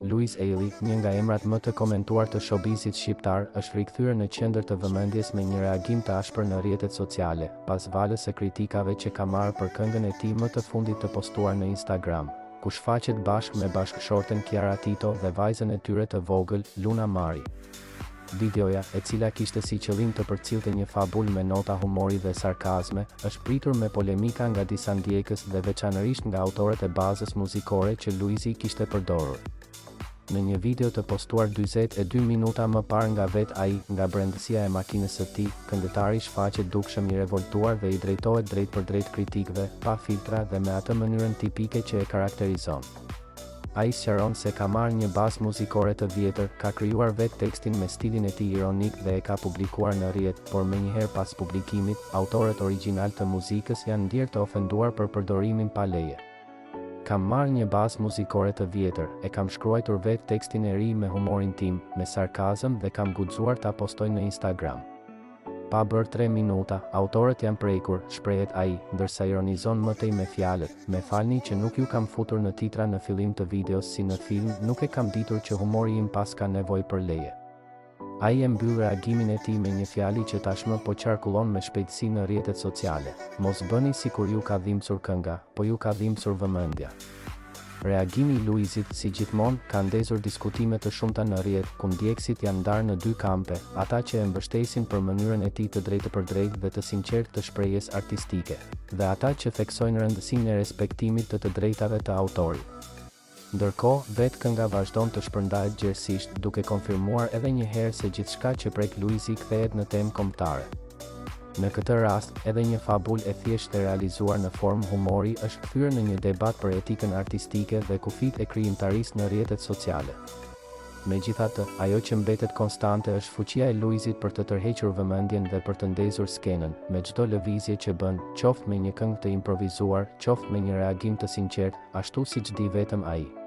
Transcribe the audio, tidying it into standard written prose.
Louise Ailey, një nga emrat më të komentuar të showbizit shqiptar, është rikthyer në qendër të vëmendjes me një reagim të ashpër në rrjetet sociale, pas valës së kritikave që ka marrë për këngën e tij më të fundit të postuar në Instagram, ku shfaqet bashkë me bashkëshorten Kiara Tito dhe vajzën e tyre të vogël, Luna Mari. Videoja, e cila kishte si qëllim të përcillte një fabulë me nota humori dhe sarkazme, është pritur me polemika nga disa ndjekës dhe veçanërisht nga autorët e bazës muzikore që Louise kishte përdorur. Në një video të postuar 42 minuta më parë nga vetë ai, nga brendësia e makinës së tij, këngëtari shfaqet dukshëm i revoltuar dhe i drejtohet drejt për drejt kritikëve, pa filtra dhe me atë mënyrën tipike që e karakterizon. Ai sqaron se ka marrë një bazë muzikore të vjetër, ka krijuar vetë tekstin me stilin e tij ironik dhe e ka publikuar në rrjet, por menjëherë pas publikimit, autorët origjinal të muzikës janë ndjerë të ofenduar për përdorimin pa leje. Kam marrë një bazë muzikore të vjetër, e kam shkruar vetë tekstin e ri me humorin tim, me sarkazëm dhe kam guxuar ta postoj në Instagram. Pa bërë 3 minuta, autorët janë prekur, shprehet ai, ndërsa ironizon më tej me fjalët: "Me falni që nuk ju kam futur në titra në fillim të videos si në film, nuk e kam ditur që humori im pas ka nevojë për leje." Ai e mbyll reagimin e tij me një fjalë që tashmë po qarkullon me shpejtësi në rrjetet sociale: "Mos bëni sikur ju ka dhimbsur kënga, po ju ka dhimbsur vëmendja." Reagimi i Louisit, si gjithmonë, ka ndezur diskutime të shumta në rrjet, ku ndjekësit janë ndarë në dy kampe, ata që e mbështesin për mënyrën e tij të drejtë dhe të sinqertë të shprehjes artistike, dhe ata që theksojnë rëndësinë e respektimit të drejtave të autorit. Ndërkohë, vetë kënga vazhdon të shpërndahet gjerësisht, duke konfirmuar edhe një herë se gjithçka që prek Louisi kthehet në temë kombëtare. Në këtë rast, edhe një fabulë e thjeshtë e realizuar në formë humori është kthyer në një debat për etikën artistike dhe kufit e krijimtarisë në rrjetet sociale. Megjithatë, ajo që mbetet konstante është fuqia e Louisit për të tërhequr vëmendjen dhe për të ndezur skenën, me çdo lëvizje që bën, qoftë me një këngë të improvizuar, qoftë me një reagim të sinqert, ashtu siç di vetëm ai.